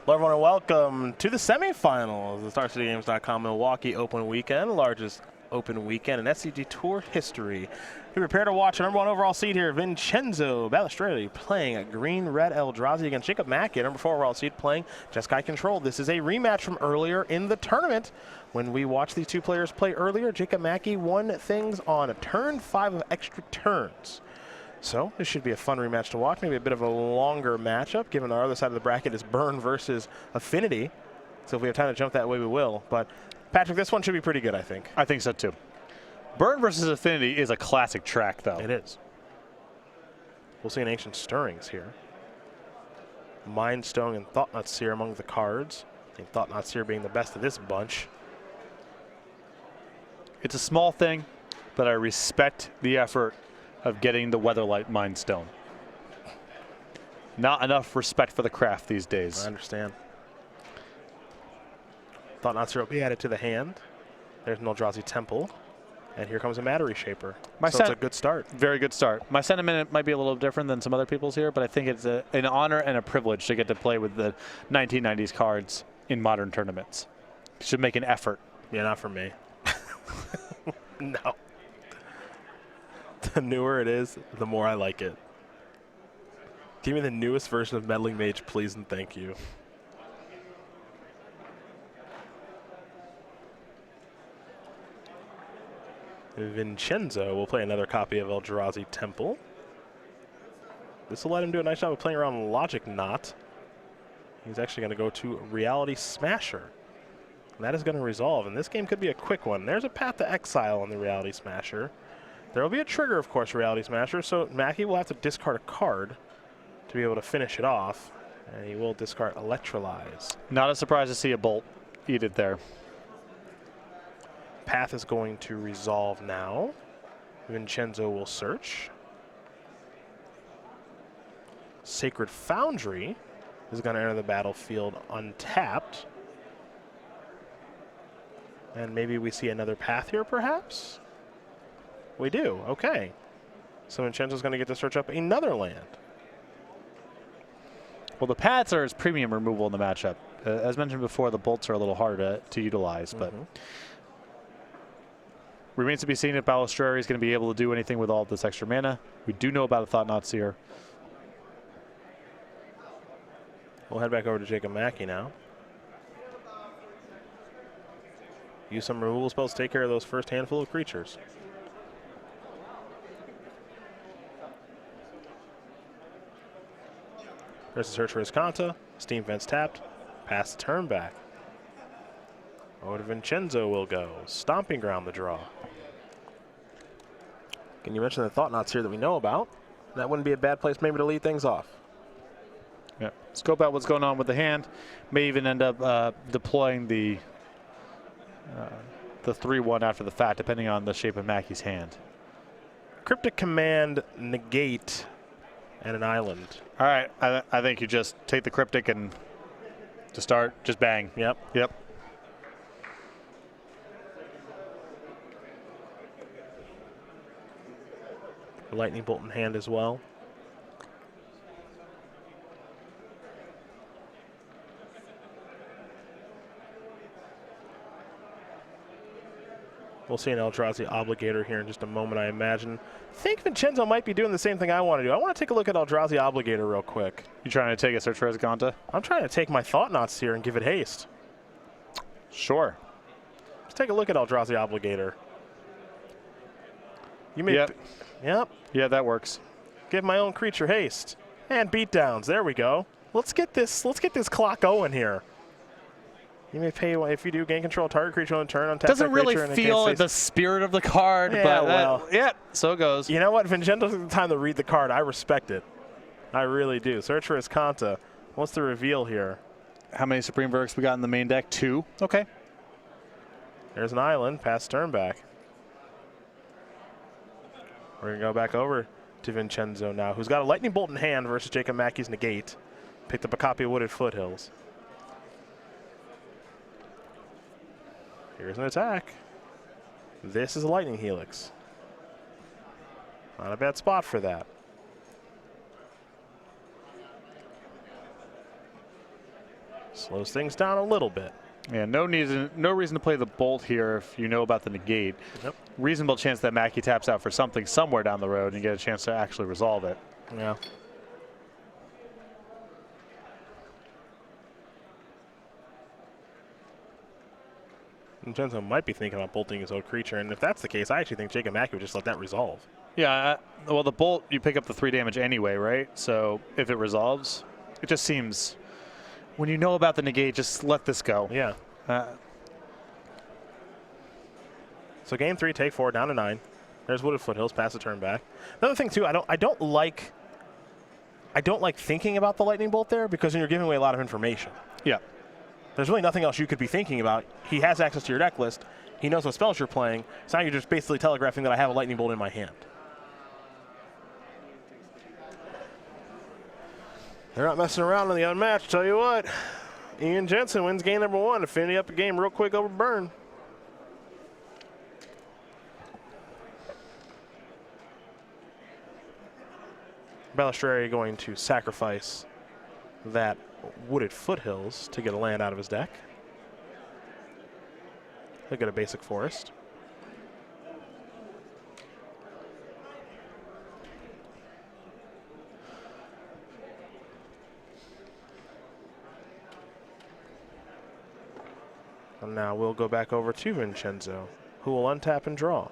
Hello everyone and welcome to the semifinals of the StarCityGames.com Milwaukee Open Weekend, largest open weekend in SCG Tour history. We prepare to watch our #1 overall seed here, Vincenzo Balistreri, playing a green-red Eldrazi against Jacob Mackey, #4 overall seed, playing Jeskai Control. This is a rematch from earlier in the tournament. When we watched these two players play earlier, Jacob Mackey won things on a turn 5 of extra turns. So this should be a fun rematch to watch, maybe a bit of a longer matchup, given our other side of the bracket is Burn versus Affinity. So if we have time to jump that way, we will. But Patrick, this one should be pretty good, I think. I think so too. Burn versus Affinity is a classic track, though. It is. We'll see an Ancient Stirrings here. Mind Stone and Thought-Knot Seer among the cards. I think Thought-Knot Seer being the best of this bunch. It's a small thing, but I respect the effort of getting the Weatherlight Mind Stone. Not enough respect for the craft these days. I understand. Thought-Knot Seer will be added to the hand. There's an Eldrazi Temple. And here comes a Matter Reshaper. So it's a good start. Very good start. My sentiment might be a little different than some other people's here, but I think it's an honor and a privilege to get to play with the 1990s cards in modern tournaments. Should make an effort. Yeah, not for me. No. The newer it is, the more I like it. Give me the newest version of Meddling Mage, please and thank you. Vincenzo will play another copy of Eldrazi Temple. This will let him do a nice job of playing around Logic Knot. He's actually going to go to Reality Smasher. And that is going to resolve, and this game could be a quick one. There's a Path to Exile on the Reality Smasher. There will be a trigger, of course, Reality Smasher, so Mackey will have to discard a card to be able to finish it off, and he will discard Electrolyze. Not a surprise to see a Bolt eat it there. Path is going to resolve now. Vincenzo will search. Sacred Foundry is going to enter the battlefield untapped. And maybe we see another Path here, perhaps? We do, okay. So Vincenzo's going to get to search up another land. Well, the paths are his premium removal in the matchup. As mentioned before, the bolts are a little harder to utilize, but remains to be seen if Balistreri is going to be able to do anything with all of this extra mana. We do know about a Thought-Knot Seer. We'll head back over to Jacob Mackey now. Use some removal spells to take care of those first handful of creatures. There's a search for his Kanta. Steam Vents tapped. Pass the turn back. Over to Vincenzo will go. Stomping Ground the draw. Can you mention the Thought-Knots here that we know about? That wouldn't be a bad place maybe to lead things off. Yeah. Scope out what's going on with the hand. May even end up deploying the 3-1 after the fact, depending on the shape of Mackey's hand. Cryptic Command, negate, and an island. All right, I think you just take the Cryptic and to start, just bang. Yep. Yep. Lightning Bolt in hand as well. We'll see an Eldrazi Obligator here in just a moment, I imagine. I think Vincenzo might be doing the same thing I want to do. I want to take a look at Eldrazi Obligator real quick. You trying to take a search for Azcanta? I'm trying to take my Thought-Knots here and give it haste. Sure. Let's take a look at Eldrazi Obligator. You may yep. Yep. Yeah, that works. Give my own creature haste. And beatdowns. There we go. Let's get this clock going here. You may pay if you do gain control target creature on turn on tap. Doesn't really feel the spirit of the card, yeah, but well, yeah, so it goes. You know what? Vincenzo took the time to read the card. I respect it. I really do. Search for his Kanta. What's the reveal here? How many Supreme Verdics we got in the main deck? 2. Okay. There's an island. Pass turn back. We're going to go back over to Vincenzo now, who's got a Lightning Bolt in hand versus Jacob Mackey's negate. Picked up a copy of Wooded Foothills. Here's an attack. This is a Lightning Helix. Not a bad spot for that. Slows things down a little bit. Yeah, no reason to play the Bolt here if you know about the negate. Yep. Reasonable chance that Mackey taps out for something somewhere down the road and you get a chance to actually resolve it. Yeah. Vincenzo might be thinking about bolting his old creature, and if that's the case, I actually think Jacob Mackey would just let that resolve. Yeah, well, the Bolt, you pick up the 3 damage anyway, right? So if it resolves, it just seems, when you know about the negate, just let this go. Yeah. So game 3, take 4, down to 9. There's Wooded Foothills, pass the turn back. Another thing too, I don't like thinking about the Lightning Bolt there because then you're giving away a lot of information. Yeah. There's really nothing else you could be thinking about. He has access to your deck list. He knows what spells you're playing. So now you're just basically telegraphing that I have a Lightning Bolt in my hand. They're not messing around in the unmatched, tell you what. Ian Jensen wins game number 1 to finish up a game real quick over Burn. Balistreri going to sacrifice that Wooded Foothills to get a land out of his deck. He'll get a basic forest. And now we'll go back over to Vincenzo, who will untap and draw.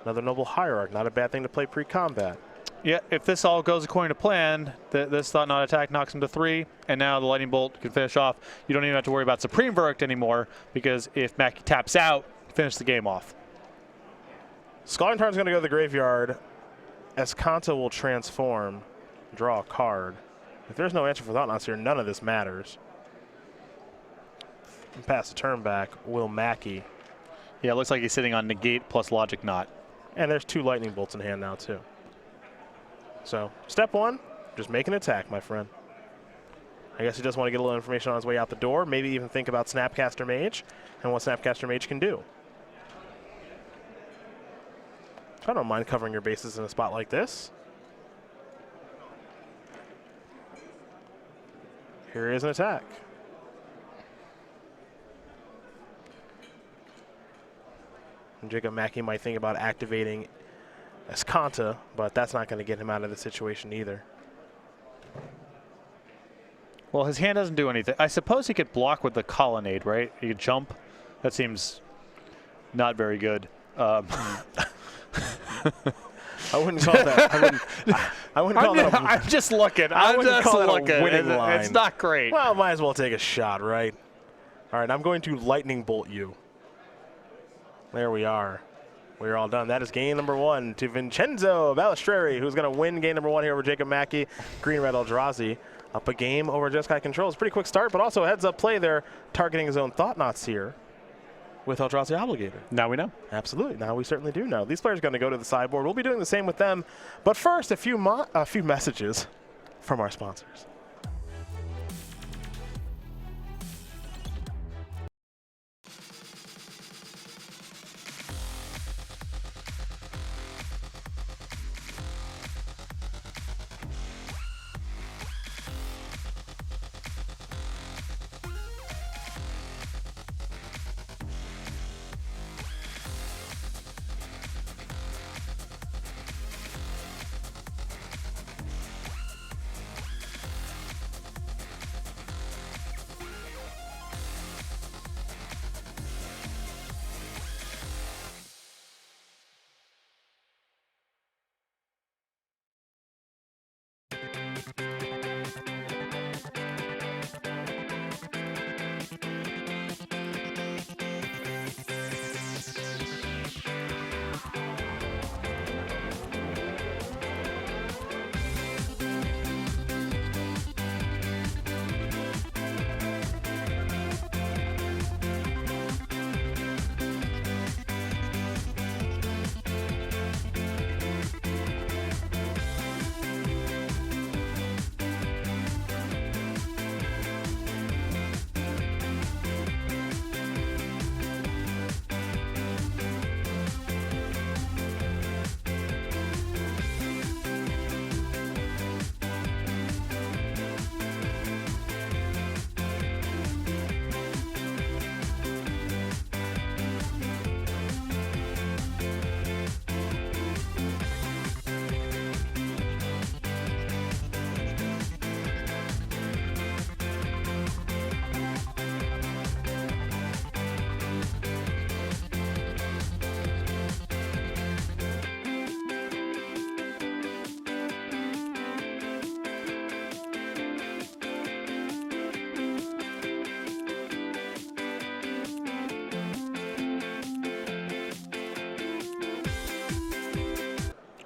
Another Noble Hierarch, not a bad thing to play pre-combat. Yeah, if this all goes according to plan, this Thought Knot attack knocks him to 3, and now the Lightning Bolt can finish off. You don't even have to worry about Supreme Verdict anymore, because if Mackey taps out, finish the game off. Scalding Tarn's going to go to the graveyard. Escanta will transform, draw a card. If there's no answer for Thought Knots here, none of this matters. And pass the turn back, will Mackey. Yeah, it looks like he's sitting on Negate plus Logic Knot. And there's 2 Lightning Bolts in hand now, too. So, step 1, just make an attack, my friend. I guess he does want to get a little information on his way out the door, maybe even think about Snapcaster Mage and what Snapcaster Mage can do. I don't mind covering your bases in a spot like this. Here is an attack. And Jacob Mackey might think about activating Escanta, but that's not going to get him out of the situation either. Well, his hand doesn't do anything. I suppose he could block with the Colonnade, right? He could jump. That seems not very good. I wouldn't call that. I wouldn't call that. I'm just looking. I wouldn't call that a winning line. It's not great. Well, might as well take a shot, right? All right, I'm going to Lightning Bolt you. There we are. We're all done. That is game number 1 to Vincenzo Balistreri, who's going to win game number 1 here over Jacob Mackey. Green-Red Eldrazi up a game over Jeskai Controls. Pretty quick start, but also a heads-up play there, targeting his own Thought Knots here with Eldrazi Obligator. Now we know. Absolutely. Now we certainly do know. These players are going to go to the sideboard. We'll be doing the same with them. But first, a few messages from our sponsors.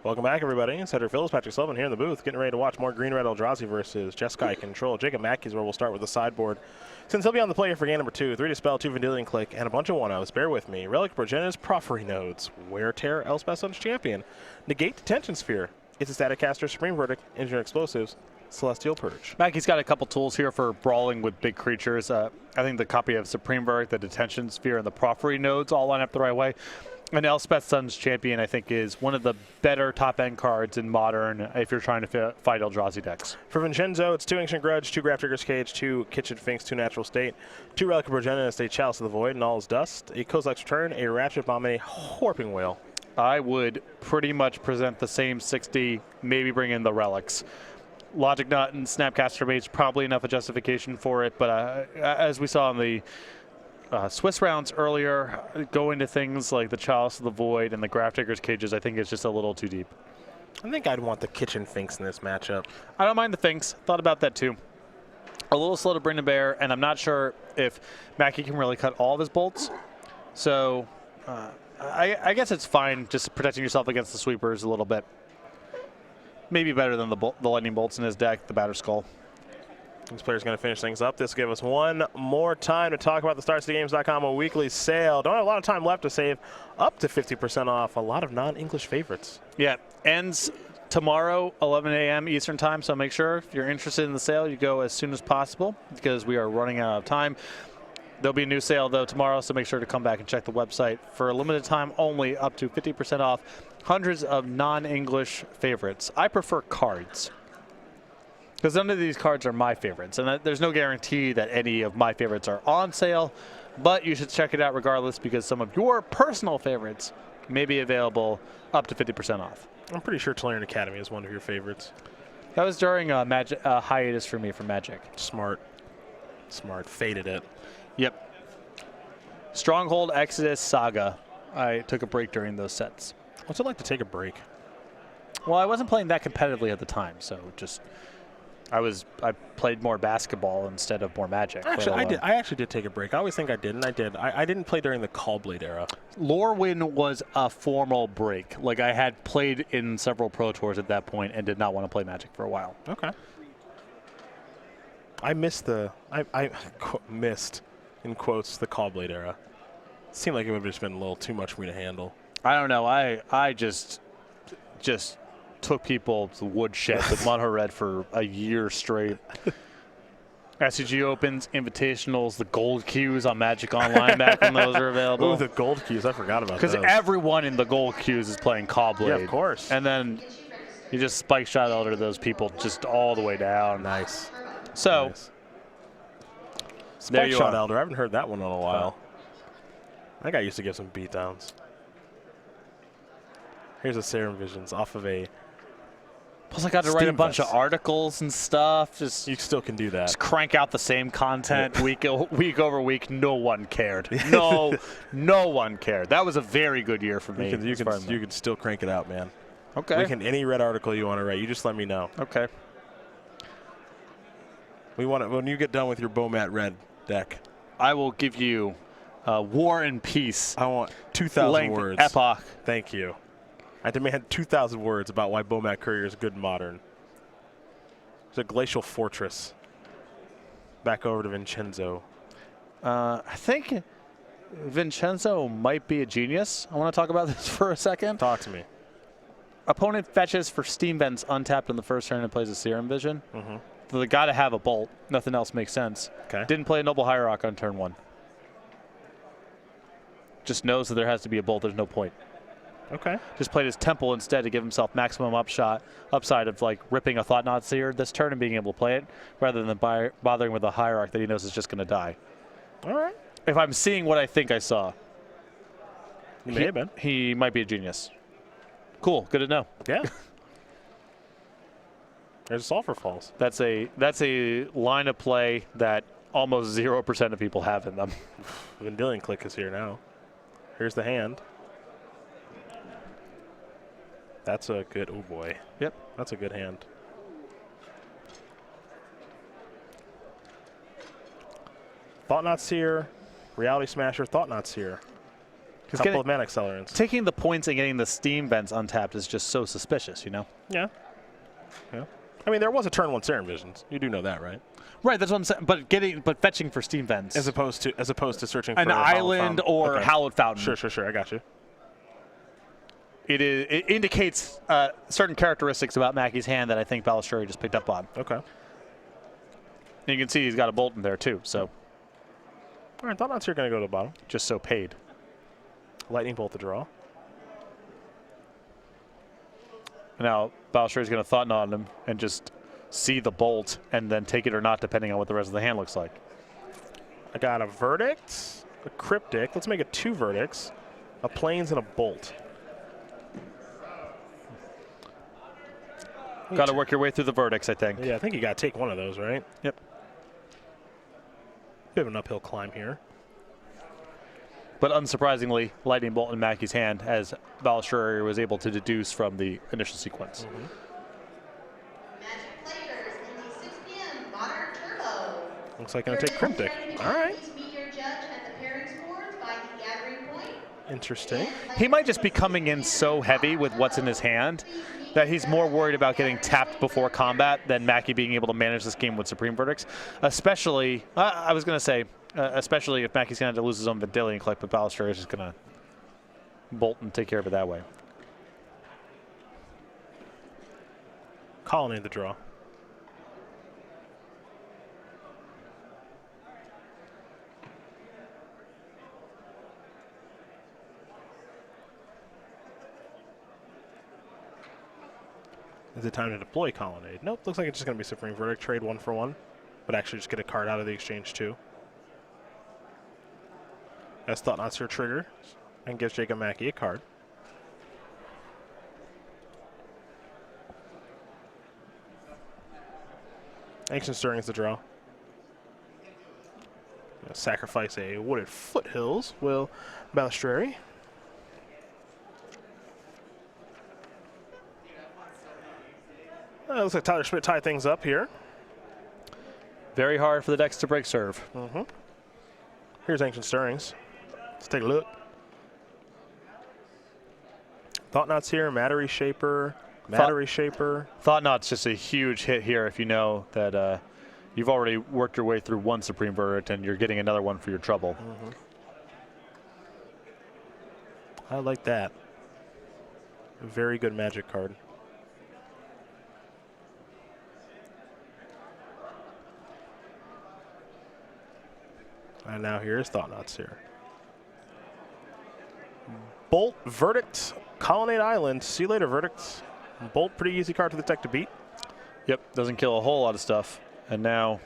Welcome back, everybody. Cedric Phillips, Patrick Sullivan here in the booth, getting ready to watch more Green Red Eldrazi versus Jeskai Control. Jacob Mackey is where we'll start with the sideboard. Since he'll be on the play for game number 2, 3 Dispel, 2 Vendilion Click, and a bunch of 1-ofs. Bear with me. Relic Progenitus, Proffery Nodes, Wear Tear, Elspeth Sun's Champion, Negate Detention Sphere, It's a Static Caster, Supreme Verdict, Engineer Explosives, Celestial Purge. Mackey's got a couple tools here for brawling with big creatures. I think the copy of Supreme Verdict, the Detention Sphere, and the Proffery Nodes all line up the right way. And Elspeth Sun's Champion, I think, is one of the better top-end cards in Modern if you're trying to fight Eldrazi decks. For Vincenzo, it's 2 Ancient Grudge, 2 Grafdigger's Cage, 2 Kitchen Finks, 2 Natural State, 2 Relic of Progenitus, a Chalice of the Void, and all is dust, a Kozilek's Return, a Ratchet Bomb, and a Warping Whale. I would pretty much present the same 60, maybe bring in the relics. Logic Nut and Snapcaster Mage, probably enough of justification for it, but as we saw in the Swiss rounds earlier, go into things like the Chalice of the Void and the Grafdigger's Cages, I think it's just a little too deep. I think I'd want the Kitchen Finks in this matchup. I don't mind the Finks. Thought about that too. A little slow to bring to bear, and I'm not sure if Mackey can really cut all of his bolts. So I guess it's fine just protecting yourself against the sweepers a little bit. Maybe better than the lightning bolts in his deck, the Batter Skull. This player's going to finish things up. This will give us one more time to talk about the StarCityGames.com a weekly sale. Don't have a lot of time left to save up to 50% off a lot of non-English favorites. Yeah, ends tomorrow, 11 a.m. Eastern time, so make sure if you're interested in the sale, you go as soon as possible because we are running out of time. There'll be a new sale, though, tomorrow, so make sure to come back and check the website. For a limited time only, up to 50% off hundreds of non-English favorites. I prefer cards, because none of these cards are my favorites, and there's no guarantee that any of my favorites are on sale, but you should check it out regardless because some of your personal favorites may be available up to 50% off. I'm pretty sure Tolarian Academy is one of your favorites. That was during a hiatus for me for Magic. Smart. Smart. Faded it. Yep. Stronghold, Exodus, Saga. I took a break during those sets. What's it like to take a break? Well, I wasn't playing that competitively at the time, so just I played more basketball instead of more Magic. Actually, I actually did take a break. I always think I did, and I did. I didn't play during the Callblade era. Lorwyn was a formal break. Like, I had played in several Pro Tours at that point and did not want to play Magic for a while. Okay. I missed I missed, in quotes, the Callblade era. It seemed like it would have just been a little too much for me to handle. I don't know. I just took people to the woodshed with Mono Red for a year straight. SCG Opens, Invitationals, the gold queues on Magic Online back when those were available. Oh, the gold queues. I forgot about those. Because everyone in the gold queues is playing Callblade. Yeah, of course. And then you just spike shot elder those people just all the way down. Nice. So, nice. There Spike you shot are. elder. I haven't heard that one in a while. I got used to give some beatdowns. Here's a Serum Visions off of a Plus, I got to write a bunch of articles and stuff. Just you still can do that. Just crank out the same content week over week. No one cared. No one cared. That was a very good year for me. You can still crank it out, man. Okay. Any red article you want to write, you just let me know. Okay. We want it when you get done with your Bomat Red deck. I will give you War and Peace. I want 2,000 words. Epoch. Thank you. I demand 2,000 words about why Bomat Courier is good in Modern. It's a Glacial Fortress. Back over to Vincenzo. I think Vincenzo might be a genius. I want to talk about this for a second. Talk to me. Opponent fetches for Steam Vents untapped on the first turn and plays a Serum Vision. Mm-hmm. So they got to have a Bolt. Nothing else makes sense. Okay. Didn't play a Noble Hierarch on turn 1. Just knows that there has to be a Bolt. There's no point. Okay. Just played his Temple instead to give himself maximum upside of like ripping a Thought-Knot Seer this turn and being able to play it, rather than bothering with a Hierarch that he knows is just going to die. All right. If I'm seeing what I think I saw, He may have been. He might be a genius. Cool. Good to know. Yeah. There's a Sulfur Falls. That's a line of play that almost 0% of people have in them. Vendilion Click is here now. Here's the hand. That's a good, oh boy. Yep. That's a good hand. Thought-Knot Seer, Reality Smasher, Thought-Knot Seer. A couple of mana accelerants. Taking the points and getting the steam vents untapped is just so suspicious, you know? Yeah. Yeah. I mean, there was a turn 1 Serum Visions. You do know that, right? Right, that's what I'm saying. But fetching for steam vents. As opposed to searching for an island or Hallowed Fountain. Sure. I got you. It indicates certain characteristics about Mackey's hand that I think Balistreri just picked up on. Okay. And you can see he's got a bolt in there too, so. All right, Thought-Knots here going to go to the bottom. Just so paid. Lightning Bolt to draw. Now, Balistreri's going to Thought-Knot on him and just see the bolt and then take it or not depending on what the rest of the hand looks like. I got a Verdict, a Cryptic. Let's make it 2 Verdicts, a Plains, and a Bolt. Got to work your way through the verdicts, I think. Yeah, I think you got to take one of those, right? Yep. Bit of an uphill climb here. But unsurprisingly, Lightning Bolt in Mackey's hand, as Balistreri was able to deduce from the initial sequence. Magic players in the 6 p.m. Modern Turbo. Looks like going to take Cryptic. All right. Please meet your judge at the pairing boards by the gathering point. Interesting. He might just be coming in so heavy with what's in his hand that he's more worried about getting tapped before combat than Mackey being able to manage this game with Supreme Verdicts. Especially, I was going to say, especially if Mackey's going to have to lose his own Vendilion Collect, but Balistreri is just going to bolt and take care of it that way. Colony the draw. Is it time to deploy Colonnade? Nope, looks like it's just going to be Supreme Verdict, trade 1 for 1, but actually just get a card out of the exchange too. As Thought-Knot's your trigger, and gives Jacob Mackey a card. Ancient Stirring is the draw. Sacrifice a Wooded Foothills, will Balistreri. Looks like Tyler Schmidt tied things up here. Very hard for the decks to break serve. Here's Ancient Stirrings. Let's take a look. Thought-Knots here, Mattery Shaper, Shaper. Thought-Knot's just a huge hit here if you know that you've already worked your way through one Supreme Verdict and you're getting another one for your trouble. I like that. A very good Magic card. And now here's Thought-Knots here. Bolt, Verdict, Colonnade Island. See you later, Verdict. Bolt, pretty easy card for the deck to beat. Yep, doesn't kill a whole lot of stuff. And now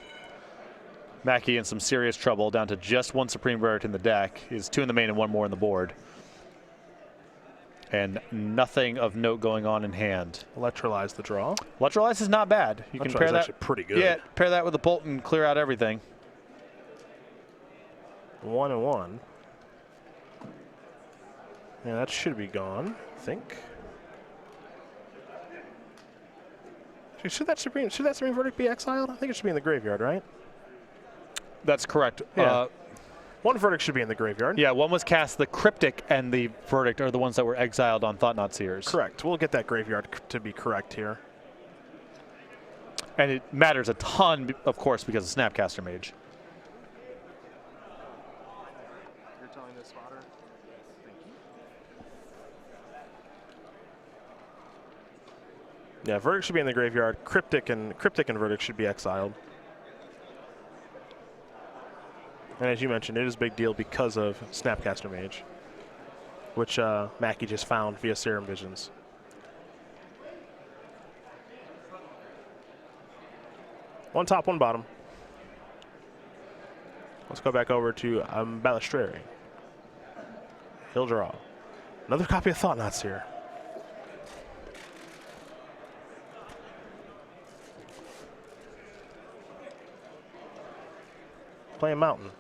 Mackey in some serious trouble, down to just one Supreme Verdict in the deck. He's 2 in the main and 1 more on the board. And nothing of note going on in hand. Electrolyze the draw. Electrolyze is not bad. You can pair that. Actually pretty good. Yeah, pair that with a Bolt and clear out everything. 1 and 1. Yeah, that should be gone, I think. Should that Supreme Verdict be exiled? I think it should be in the graveyard, right? That's correct. Yeah. 1 Verdict should be in the graveyard. Yeah, one was cast. The Cryptic and the Verdict are the ones that were exiled on Thought-Knot Seers. Correct. We'll get that graveyard to be correct here. And it matters a ton, of course, because of Snapcaster Mage. You're telling this spotter? Thank you. Yeah, Verdict should be in the graveyard. Cryptic and Verdict should be exiled. And as you mentioned, it is a big deal because of Snapcaster Mage, which Mackey just found via Serum Visions. One top, one bottom. Let's go back over to Balistreri. He'll draw. Another copy of Thought-Knots here. Playing Mountain.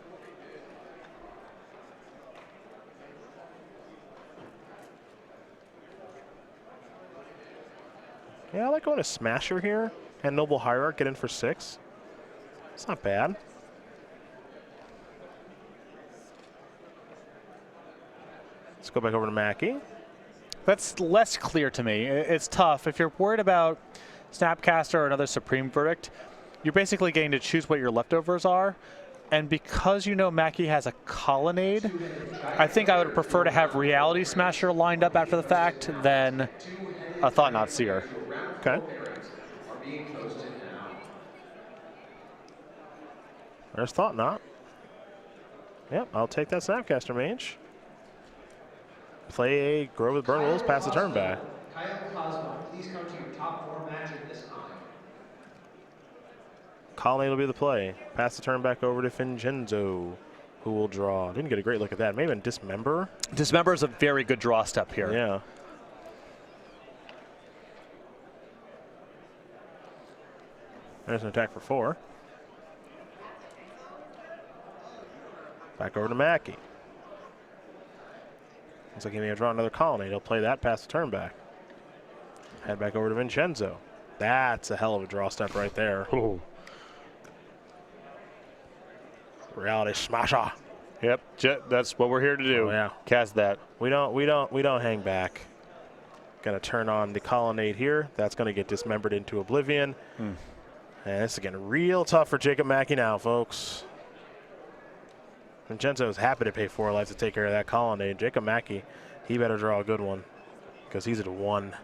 Yeah, I like going to Smasher here and Noble Hierarch, get in for 6. It's not bad. Let's go back over to Mackey. That's less clear to me. It's tough. If you're worried about Snapcaster or another Supreme Verdict, you're basically getting to choose what your leftovers are. And because you know Mackey has a Colonnade, I think I would prefer to have Reality Smasher lined up after the fact than a Thought Not Seer. Okay. There's Thought Not. Yep, I'll take that Snapcaster Mage. Play a Grow with Burn Wills, pass the turn back. Please come to your top 4 match at this time. Colonnade will be the play. Pass the turn back over to Vincenzo, who will draw. Didn't get a great look at that. Maybe in Dismember. Dismember is a very good draw step here. Yeah. There's an attack for 4. Back over to Mackey. Looks like he may have drawn another Colonnade. He'll play that, pass the turn back. Head back over to Vincenzo. That's a hell of a draw step right there. Ooh. Reality Smasher. Yep, that's what we're here to do. Oh, yeah. Cast that. We don't hang back. Gonna turn on the Colonnade here. That's gonna get dismembered into Oblivion. And this is getting real tough for Jacob Mackey now, folks. Vincenzo is happy to pay 4 life to take care of that Colonnade. Jacob Mackey, he better draw a good one because he's at 1.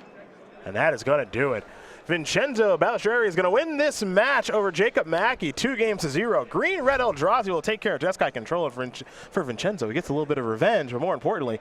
And that is going to do it. Vincenzo Balistreri is going to win this match over Jacob Mackey, 2-0. Green Red Eldrazi will take care of Jeskai Controller for Vincenzo. He gets a little bit of revenge, but more importantly,